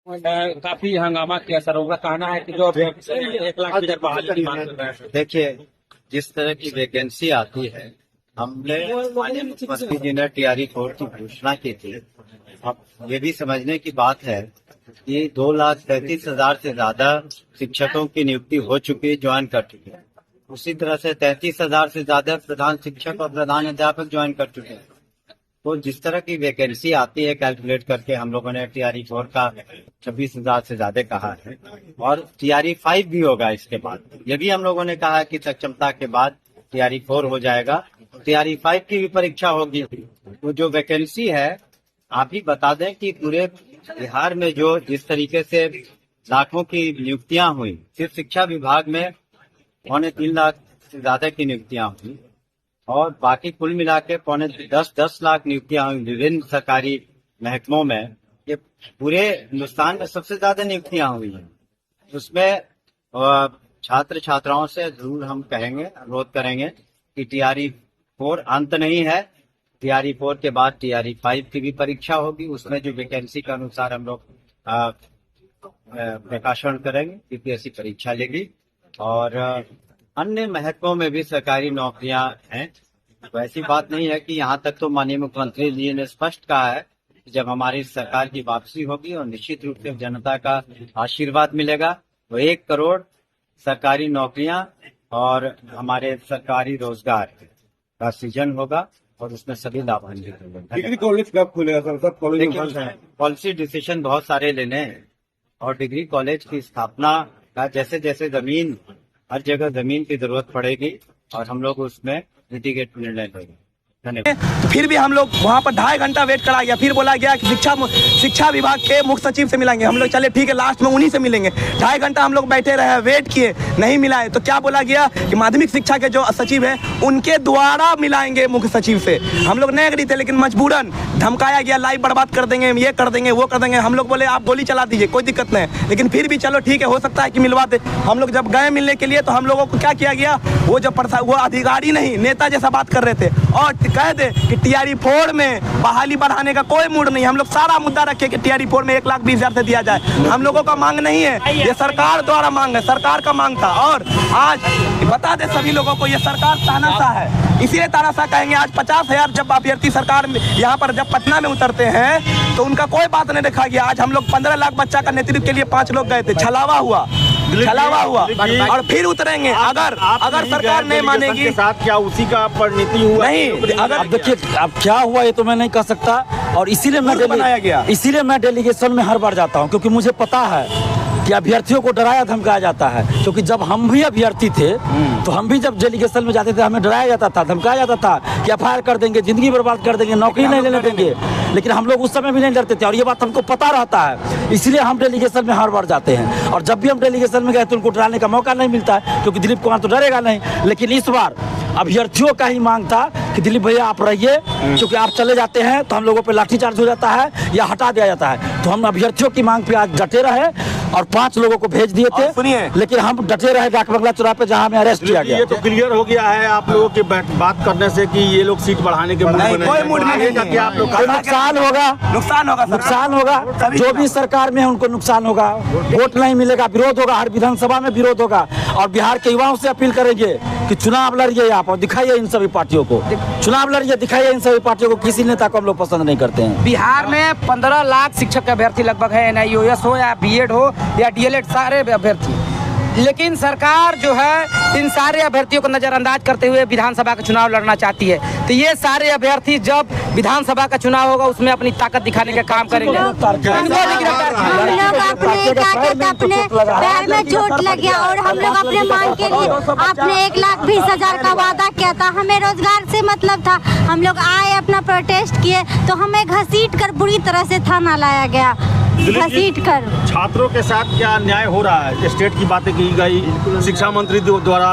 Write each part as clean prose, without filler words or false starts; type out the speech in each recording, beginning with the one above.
काफी हंगामा किया सर, उनका कहना है कि जो 1 लाख की बहाली की मांग कर रहे हैं। देखिए, जिस तरह की वैकेंसी आती है, हमने मुख्यमंत्री जी ने टीआरई 4 की घोषणा की थी। अब ये भी समझने की बात है कि 2,33,000 से ज्यादा शिक्षकों की नियुक्ति हो चुकी है, ज्वाइन कर चुके हैं। उसी तरह से 33,000 से ज्यादा प्रधान शिक्षक और प्रधान अध्यापक ज्वाइन कर चुके हैं। तो जिस तरह की वैकेंसी आती है, कैलकुलेट करके हम लोगों ने टीआरई 4 का 26,000 से ज्यादा कहा है, और टीआरई 5 भी होगा इसके बाद। ये भी हम लोगों ने कहा कि सक्षमता के बाद टीआरई 4 हो जाएगा, टीआरई 5 की भी परीक्षा होगी। तो जो वैकेंसी है, आप ही बता दें कि पूरे बिहार में जो जिस तरीके से लाखों की नियुक्तियां हुई, सिर्फ शिक्षा विभाग में 3.25 लाख से ज्यादा की नियुक्तियां हुई, और बाकी कुल मिला के 10 लाख नियुक्तियां हुई विभिन्न सरकारी महकमों में। ये पूरे हिंदुस्तान में सबसे ज्यादा नियुक्तियां हुई हैं। उसमें छात्र छात्राओं से जरूर हम कहेंगे, अनुरोध करेंगे कि टीआरई 4 अंत नहीं है। टीआरई 4 के बाद टीआरई 5 की भी परीक्षा होगी। उसमें जो वैकेंसी के अनुसार हम लोग प्रकाशन करेंगे, यूपीएससी परीक्षा लेगी। और अन्य महकमों में भी सरकारी नौकरियां हैं। तो ऐसी बात नहीं है कि यहाँ तक तो माननीय मुख्यमंत्री जी ने स्पष्ट कहा है कि जब हमारी सरकार की वापसी होगी और निश्चित रूप से जनता का आशीर्वाद मिलेगा, तो 1 करोड़ सरकारी नौकरियां और हमारे सरकारी रोजगार का सृजन होगा, और उसमें सभी लाभान्वित होंगे। डिग्री कॉलेज कब खुलेगा सर? सब कॉलेज पॉलिसी डिसीजन बहुत सारे लेने हैं, और डिग्री कॉलेज की स्थापना का जैसे जैसे जमीन, हर जगह जमीन की जरूरत पड़ेगी, और हम लोग उसमें लिटिगेट निर्णय लेंगे। धन्यवाद। तो फिर भी हम लोग वहाँ पर 2.5 घंटा वेट करा गया। फिर बोला गया कि शिक्षा विभाग के मुख्य सचिव से मिलेंगे। हम लोग चले ठीक है, लास्ट में उन्हीं से मिलेंगे। 2.5 घंटा हम लोग बैठे रहे, वेट किए, नहीं मिला है। तो क्या बोला गया कि माध्यमिक शिक्षा के जो सचिव है उनके द्वारा मिलाएंगे मुख्य सचिव से। हम लोग नहीं एग्री थे, लेकिन मजबूरन धमकाया गया, लाइव बर्बाद कर देंगे, ये कर देंगे, वो कर देंगे। हम लोग बोले आप गोली चला दीजिए, कोई दिक्कत नहीं। लेकिन फिर भी चलो ठीक है, हो सकता है कि मिलवाते। हम लोग जब गए मिलने के लिए, तो हम लोगों को क्या किया गया, वो अधिकारी नहीं, नेता जैसा बात कर रहे थे, और कह दे कि टीआरई 4 में बहाली बढ़ाने का कोई मूड नहीं। हम लोग सारा मुद्दा रखे कि टीआरई 4 में 1,20,000 से दिया जाए। हम लोगों का मांग नहीं है, ये सरकार द्वारा मांग है, सरकार का मांग था। और आज बता दे सभी लोगों को, ये सरकार तानाशाह है। इसीलिए तानाशाह कहेंगे। आज 50,000 जब अभ्यर्थी सरकार यहाँ पर जब पटना में उतरते हैं, तो उनका कोई बात नहीं देखा गया। आज हम लोग 15 लाख बच्चा का नेतृत्व के लिए 5 लोग गए थे, छलावा हुआ, और फिर उतरेंगे। अगर सरकार नहीं मानेगी, साथ क्या उसी का परिणति हुआ? नहीं, अगर देखिए अब क्या हुआ ये तो मैं नहीं कह सकता, और इसीलिए मैं डेलीगेशन में हर बार जाता हूँ, क्योंकि मुझे पता है कि अभ्यर्थियों को डराया धमकाया जाता है। क्योंकि जब हम भी अभ्यर्थी थे, तो हम भी जब डेलीगेशन में जाते थे, हमें डराया जाता था, धमकाया जाता था कि एफआईआर कर देंगे, जिंदगी बर्बाद कर देंगे, नौकरी नहीं लेने देंगे। लेकिन हम लोग उस समय भी नहीं डरते थे, और ये बात हमको पता रहता है। इसलिए हम डेलीगेशन में हर बार जाते हैं, और जब भी हम डेलीगेशन में गए तो उनको डराने का मौका नहीं मिलता है, क्योंकि दिलीप कुमार तो डरेगा नहीं। लेकिन इस बार अभ्यर्थियों का ही मांग था कि दिलीप भैया आप रहिए, क्योंकि आप चले जाते हैं तो हम लोगों पे लाठीचार्ज हो जाता है या हटा दिया जाता है। तो हम अभ्यर्थियों की मांग पे आज डटे रहे, और 5 लोगों को भेज दिए थे। सुनिए, लेकिन हम डटे रहे डाक बंगला चौराहे पे, जहां हमें अरेस्ट किया गया। ये तो क्लियर हो गया है आप लोगों की बात करने से कि ये लोग सीट बढ़ाने के मूड में नहीं। कोई मूड में नहीं है। क्या आप लोग नुकसान होगा, जो भी सरकार में है उनको नुकसान होगा। वोट नहीं मिलेगा, विरोध होगा, हर विधानसभा में विरोध होगा। और बिहार के युवाओं से अपील करेंगे कि चुनाव लड़िए आप, और दिखाइए इन सभी पार्टियों को, चुनाव लड़िए, दिखाइए इन सभी पार्टियों को। किसी नेता को हम लोग पसंद नहीं करते हैं। बिहार में 15 लाख शिक्षक के अभ्यर्थी लगभग है, NIOS हो या BEd हो या DLEd, सारे अभ्यर्थी। लेकिन सरकार जो है इन सारे अभ्यर्थियों को नजरअंदाज करते हुए विधानसभा का चुनाव लड़ना चाहती है। तो ये सारे अभ्यर्थी जब विधानसभा का चुनाव होगा, उसमें अपनी ताकत दिखाने का काम करेंगे। हम लोग अपने पैर में चोट लग गया, और हम लोग अपने मांग के लिए आपने 1,20,000 का वादा किया था। हमें रोजगार से मतलब था। हम लोग आए, अपना प्रोटेस्ट किए, तो हमें घसीट कर बुरी तरह से थाना लाया गया, घसीट कर। छात्रों के साथ क्या अन्याय हो रहा है? स्टेट की बातें की गई, शिक्षा मंत्री द्वारा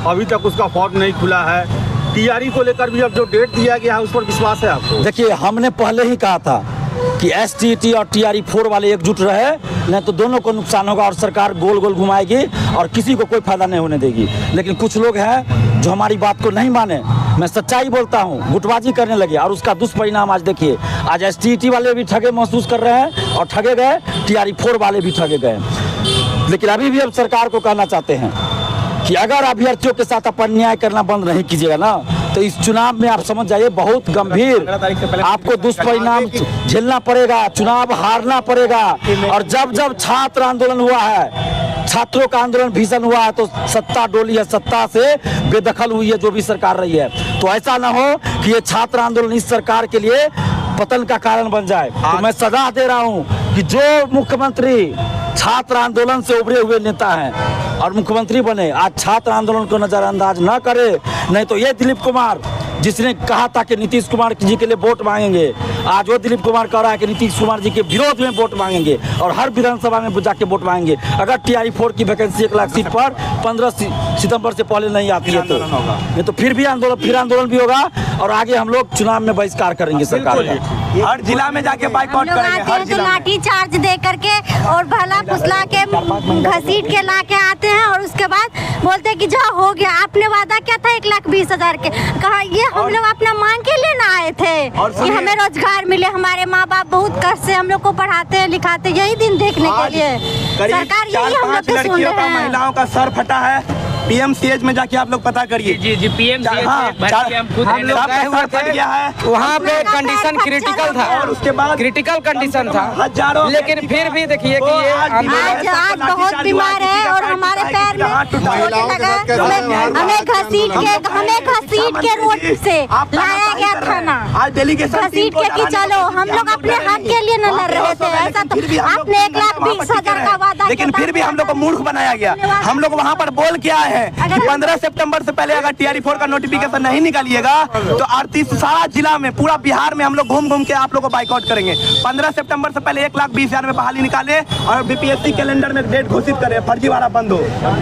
अभी तक उसका फॉर्म नहीं खुला है। टीआरई को लेकर भी अब जो डेट दिया गया है, उस पर विश्वास है आपको? देखिए, हमने पहले ही कहा था कि STET और टीआरई 4 वाले एकजुट रहे, नहीं तो दोनों को नुकसान होगा, और सरकार गोल गोल घुमाएगी और किसी को कोई फायदा नहीं होने देगी। लेकिन कुछ लोग हैं जो हमारी बात को नहीं माने, मैं सच्चाई बोलता हूँ, गुटबाजी करने लगे और उसका दुष्परिणाम आज देखिए। आज STT वाले भी ठगे महसूस कर रहे हैं और ठगे गए, TRE4 वाले भी ठगे गए। लेकिन अभी भी हम सरकार को कहना चाहते हैं कि अगर अभ्यर्थियों के साथ अपन न्याय करना बंद नहीं कीजिएगा ना, तो इस चुनाव में आप समझ जाइए बहुत गंभीर आपको दुष्परिणाम झेलना पड़ेगा, चुनाव हारना पड़ेगा। और जब जब छात्र आंदोलन हुआ है, छात्रों का आंदोलन भीषण हुआ है, तो सत्ता डोली है, सत्ता से बेदखल हुई है जो भी सरकार रही है। तो ऐसा ना हो कि ये छात्र आंदोलन इस सरकार के लिए पतन का कारण बन जाए। तो मैं सलाह दे रहा हूँ कि जो मुख्यमंत्री छात्र आंदोलन से उभरे हुए नेता हैं और मुख्यमंत्री बने, आज छात्र आंदोलन को नजरअंदाज न करे। नहीं तो ये दिलीप कुमार जिसने कहा था कि नीतीश कुमार जी के लिए वोट मांगेंगे, आज वो दिलीप कुमार कह रहा है कि नीतीश कुमार जी के विरोध में वोट मांगेंगे और हर विधानसभा में जाके वोट मांगेंगे। अगर TRE4 की वैकेंसी 1 लाख सीट पर 15 सितंबर से पहले नहीं आती है तो नहीं तो फिर आंदोलन भी होगा और आगे हम लोग चुनाव में बहिष्कार करेंगे सरकार का। हर जिला में जाके बाइकआउट करेंगे, हर जिला में लाठी चार्ज दे करके और भला फुसला के घसीट के ला के आते हैं और उसके बाद बोलते हैं कि जा हो गया। आपने वादा क्या था 1,20,000 के, कहा ये हम लोग अपना मांग के लिए ना आए थे कि हमें रोजगार मिले। हमारे माँ बाप बहुत कष्ट से हम लोग को पढ़ाते हैं लिखाते, यही दिन देखने के लिए सरकार यही हम लोग से सुन रहे हैं। महिलाओं का सर फटा है, PMCH में जाके आप लोग पता करिए। जी PMCH हम लोग गए हुए थे, वहाँ पे कंडीशन क्रिटिकल था और उसके बाद क्रिटिकल कंडीशन था, हजारों लेकिन फिर भी देखिए कि ये आज बहुत बीमार है और हमारे पैर में चोट लगा। हमें घसीट के रोड से लाया गया था ना, आज डेलीगेशन घसीट के कि चलो हम लोग अपने हक के लिए न लड़ रहे थे। ऐसा तो आपने 1,20,000 का वादा, लेकिन फिर भी हम लोग को मूर्ख बनाया गया। हम लोग वहाँ पर बोल के आए हैं कि 15 सितंबर से पहले अगर TRE4 का नोटिफिकेशन नहीं निकालिएगा तो 38 सारा जिला में, पूरा बिहार में हम लोग घूम घूम के आप लोग को बाइकआउट करेंगे। 15 सितंबर से पहले 1,20,000 में बहाली निकाले और BPSC कैलेंडर में डेट घोषित करें, फर्जीवाड़ा बंद हो।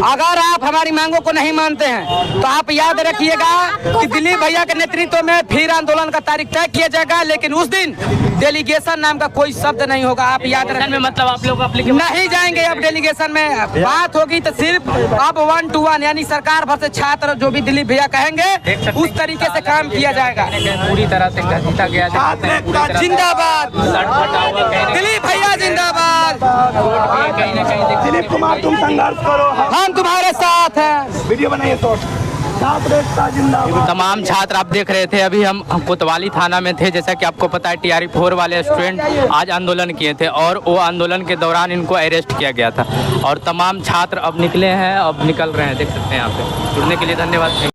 अगर आप हमारी मांगों को नहीं मानते हैं तो आप याद रखिएगा कि दिलीप भैया के नेतृत्व में फिर आंदोलन का तारीख तय किया जाएगा, लेकिन उस दिन डेलीगेशन नाम का कोई शब्द नहीं होगा। आप याद रखें, मतलब आप लोग नहीं जाएंगे अब डेलीगेशन में। बात होगी तो सिर्फ अब 1 to 1 यानी सरकार भर से छात्र जो भी दिलीप भैया कहेंगे उस तरीके से काम किया जाएगा। पूरी तरह से घसीटा गया, जिंदाबाद दिलीप भैया, जिंदाबाद। कहीं ना कहीं दिलीप कुमार तुम संघर्ष करो, हम तुम्हारे साथ हैं। वीडियो बनाइए। तो तमाम छात्र आप देख रहे थे, अभी हम कोतवाली थाना में थे। जैसा कि आपको पता है TRE4 वाले स्टूडेंट आज आंदोलन किए थे और वो आंदोलन के दौरान इनको अरेस्ट किया गया था और तमाम छात्र अब निकले हैं, अब निकल रहे हैं, देख सकते हैं यहाँ पे। जुड़ने के लिए धन्यवाद।